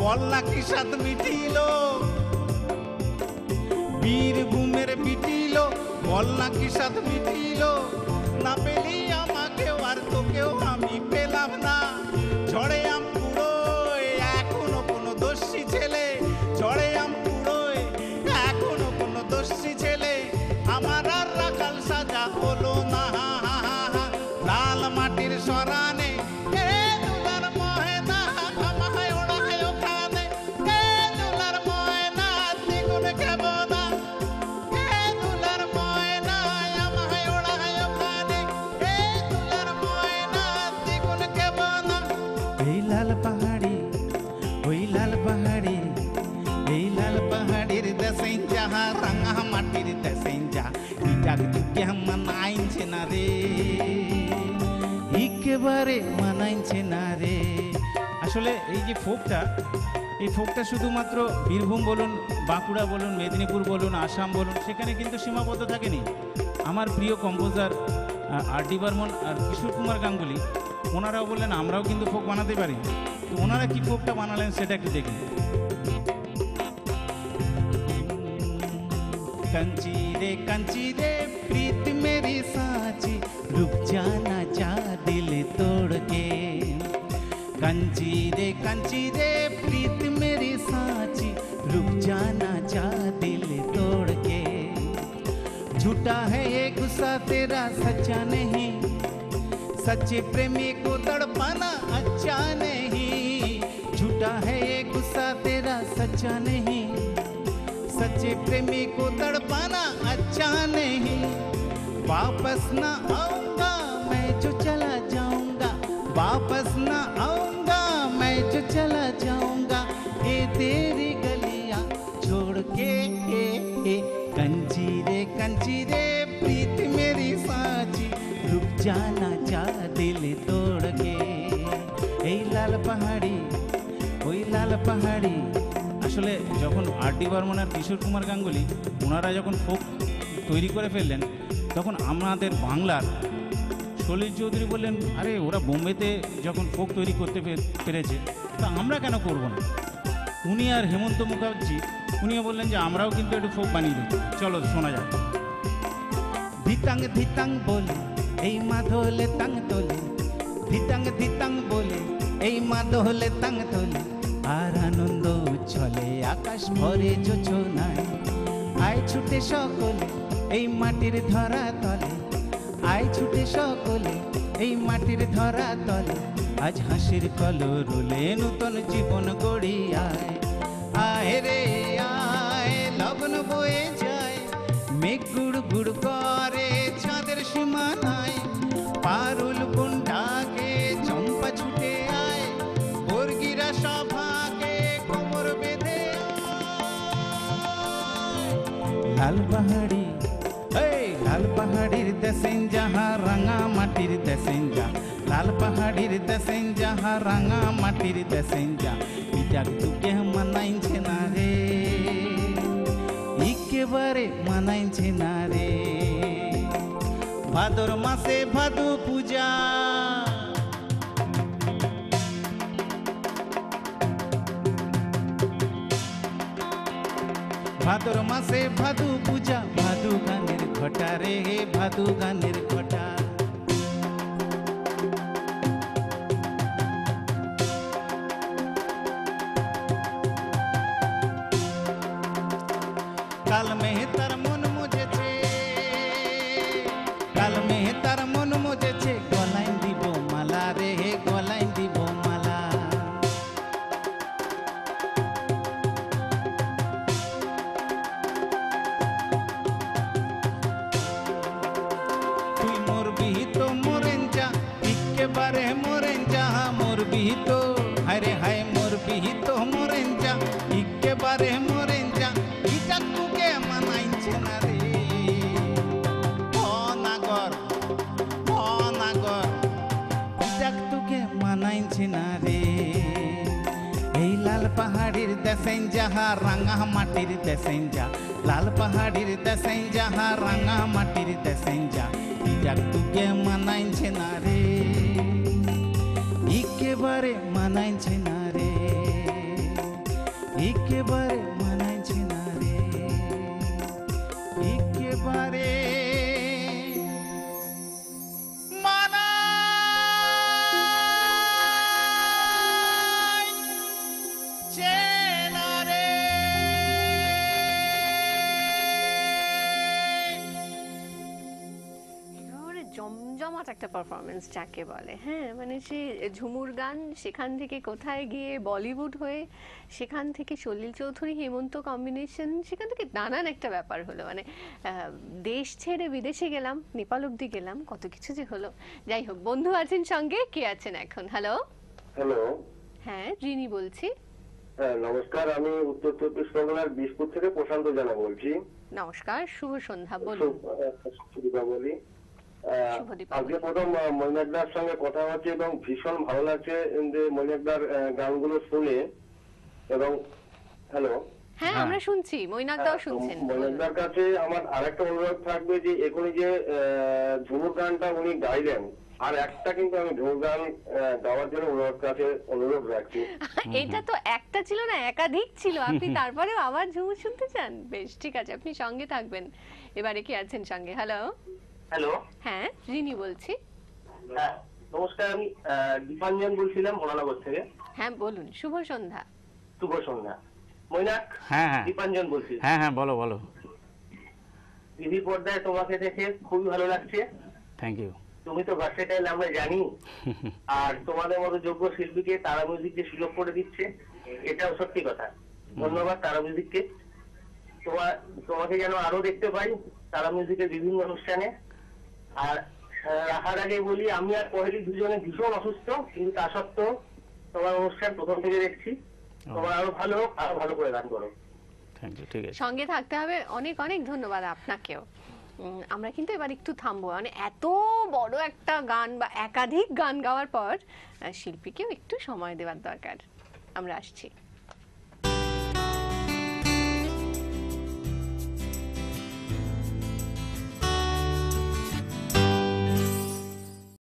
বল না কি সাথ মিটিল, বীরভূমের বিটিল, বল না কি সাথ মিটিল, না পেলি আমাকে আর তোকেও আমি পেলাম না। ঝড়ে আম পুরোয় এখনো কোনো দোষী ছেলে, ঝড়ে আম পুরোয় এখনো কোনো দোষী ছেলে, আমার আর রাখাল সাজা হলো না। লাল মাটির সরানে দুলার ময়না আমায় ওড়ায় ওখানে, দুলার ময়না দ্বিগুণ খাব না, দুলার ময়না আমায় ওড়ায় ওখানে, দুলার ময়না দ্বিগুণ খাব না। এই লাল পাহাড়ি, ওই লাল পাহাড়ি, এই লাল পাহাড়ির দেশেই যাহা রাঙা মাটির দেশেই যা, ইটাক যুগে মানাইছে না রে, একেবারে মানাইছে না রে। আসলে এই যে ফোকটা, এই ফোকটা শুধুমাত্র বীরভূম বলুন, বাঁকুড়া বলুন, মেদিনীপুর বলুন, আসাম বলুন, সেখানে কিন্তু সীমাবদ্ধ থাকেনি। আমার প্রিয় কম্পোজার আর.ডি. বর্মন আর কিশোর কুমার গাঙ্গুলি, ওনারাও বললেন আমরাও কিন্তু ফোক বানাতে পারি। তো ওনারা কি ফোকটা বানালেন সেটা একটু দেখি। कंची रे प्रीत मेरी साची, रुक जाना चा दिल तोड़ के। कंची रे प्रीत मेरी साची, रुक जाना चा दिल तोड़ के। झूठा है ये गुस्सा तेरा सच्चा नहीं, सच्चे प्रेमी को तड़पाना अच्छा नहीं। झूठा है ये गुस्सा तेरा सच्चा नहीं, सच्चे प्रेमी को तड़पाना अच्छा नहीं। वापस ना आऊंगा मैं जो चला जाऊंगा, वापस ना आऊंगा मैं जो चला जाऊंगा, ये तेरी गलियां छोड़ के। कंची रे प्रीत मेरी साची, रुक जाना चा दिल तोड़ के। এই লাল পাহাড়ি, ওই লাল পাহাড়ি। আসলে যখন আর.ডি. বর্মন আর কিশোর কুমার গাঙ্গুলি ওনারা যখন ফোক তৈরি করে ফেললেন, তখন আমাদের বাংলার সলিল চৌধুরী বললেন, আরে ওরা বোম্বেতে যখন ফোক তৈরি করতে পেরেছে, তা আমরা কেন করব না। উনি আর হেমন্ত মুখার্জি উনিও বললেন যে আমরাও কিন্তু একটু ফোক বানিয়ে দিই, চলো শোনা যাক। ধিতাং ধিতাং বলে এই মাধলে তাং তোলে, ধিতাং ধিতাং বলে এই মাধলে তাং তোলে, আর আনন্দ উচ্ছলে আকাশ ভরে যোছনায়। আয় ছুটে সকলে এই মাটির ধরা তলে, আয় ছুটে সকলে এই মাটির ধরা তলে, আজ হাসির কলরোলে নূতন জীবন গড়ি। আয় আয় রে আয়, লগ্ন বয়ে যায়, মেঘ গুড় গুড় করে চাঁদের সীমানায়, পারুল কুণ্ডাকে চম্পা ছুটে আয়, বর্গিরা সভাকে কোমর বেঁধে। লাল পাহাড়ি, এই লাল পাহাড়ির দেশেন যাহা রাঙা মাটির দেশেন যা, লাল পাহাড়ির দেশেন যাহা রাঙা মাটির দেশেন যা, ইটাক যুগে মানাইছে না রে, একেবারে মানাইছে না রে। ভাদর মাসে ভাদু পূজা, ভাদর মাসে ভাদু পূজা, ভাদু গানের ঘটা রে, ভাদু গানের ঘটা। কাল মেহে তার মন মজেছে, কাল মেহে তার মন মজেছে, গলায় দিব মালা রে, গলায় দিব মালা। তুই মোর বিহিত মোরেন যা, একেবারে মোরেন যা, মোর বিহিত, হায় হায় মোর বিহিত মোরেন যা, একেবারে মোরেন যা, ইটা তোকে মানাইছে না রে। নাগর নাগর, ইটা তোকে মানাইছে না রে। এই লাল পাহাড়ির দেশেন যাহা রাঙা মাটির দেশেন যা, লাল পাহাড়ির দেশেন যাহা রাঙা মাটির দেশেন যা, ইটা তোকে মানাইছে না রে, একেবারে মানাইছে না রে। একেবারে মানাইছে না রে, একেবারে মানাইছে না রে। একেবারে জমজমাট একটা পারফরমেন্স যাকে বলে। হ্যাঁ, মানে সে ঝুমুর গান, সেখান থেকে কোথায় গিয়ে বলিউড হয়ে, সেখান থেকে সলিল চৌধুরী হেমন্ত কম্বিনেশন, সেখান থেকে নানান একটা ব্যাপার হলো। মানে দেশ ছেড়ে বিদেশে গেলাম, নেপাল অব্দি গেলাম, কত কিছু যে হলো। যাই হোক, বন্ধু আছেন সঙ্গে, কে আছেন এখন? হ্যালো। হ্যালো। হ্যাঁ, রিনি বলছি। হ্যাঁ নমস্কার, আমি উত্তর চব্বিশ পরগনার বিশপুর থেকে প্রশান্ত জানা বলছি। নমস্কার, শুভ সন্ধ্যা, বলুন। শুভ দীপাবলি। শুভ দীপাবলি। আজকে প্রথম মৈনাকদার সঙ্গে কথা হচ্ছে এবং ভীষণ ভালো লাগছে যে মৈনাকদার গানগুলো শুনে। এবং হ্যালো। হ্যাঁ, আমরা শুনছি, মৈনাক দাও শুনছেন। মৈনাকদার কাছে আমার আরেকটা অনুরোধ থাকবে যে এখনই যে ঝুমুর গানটা উনি গাইলেন, আর একটা কিন্তু আমি ঝুমুর গান গাওয়ার জন্য ওনার কাছে অনুরোধ রাখছি। এটা তো একটা ছিল না, একাধিক ছিল। আপনি তারপরেও আবার ঝুমুর শুনতে চান? বেশ, ঠিক আছে, আপনি সঙ্গে থাকবেন। এবারে কি আছেন সঙ্গে? হ্যালো। হ্যালো। হ্যাঁ, রিনি বলছি। হ্যাঁ নমস্কার, আমি দীপাঞ্জন বলছিলাম মোলানগর থেকে। হ্যাঁ বলুন, শুভ সন্ধ্যা। শুভ সন্ধ্যা। মৈনাক, হ্যাঁ হ্যাঁ দীপাঞ্জন বলছি। হ্যাঁ হ্যাঁ বলো বলো। টিভি পর্দায় তোমাকে দেখে খুবই ভালো লাগছে। Thank you. তুমি তো ভার্সেটাইল আমরা জানি, আর তোমাদের মতো যোগ্য শিল্পীকে তারা মিউজিককে সুযোগ করে দিচ্ছে, এটাও সত্যি কথা। ধন্যবাদ তারা মিউজিককে। তোমাকে যেন আরো দেখতে পাই তারা মিউজিকের বিভিন্ন অনুষ্ঠানে। আর রাখার আগে বলি, আমি আর কোহেলি দুজনে ভীষণ অসুস্থ, কিন্তু তা সত্ত্বেও তোমার অনুষ্ঠান প্রথম থেকে দেখছি। তোমার আরো ভালো হোক, আরো ভালো করে গান করো। Thank you. ঠিক আছে, সঙ্গে থাকতে হবে। অনেক অনেক ধন্যবাদ আপনাকেও। আমরা কিন্তু এবার একটু থামবো। মানে এত বড় একটা গান বা একাধিক গান গাওয়ার পর শিল্পীকেও একটু সময় দেওয়ার দরকার। আমরা আসছি।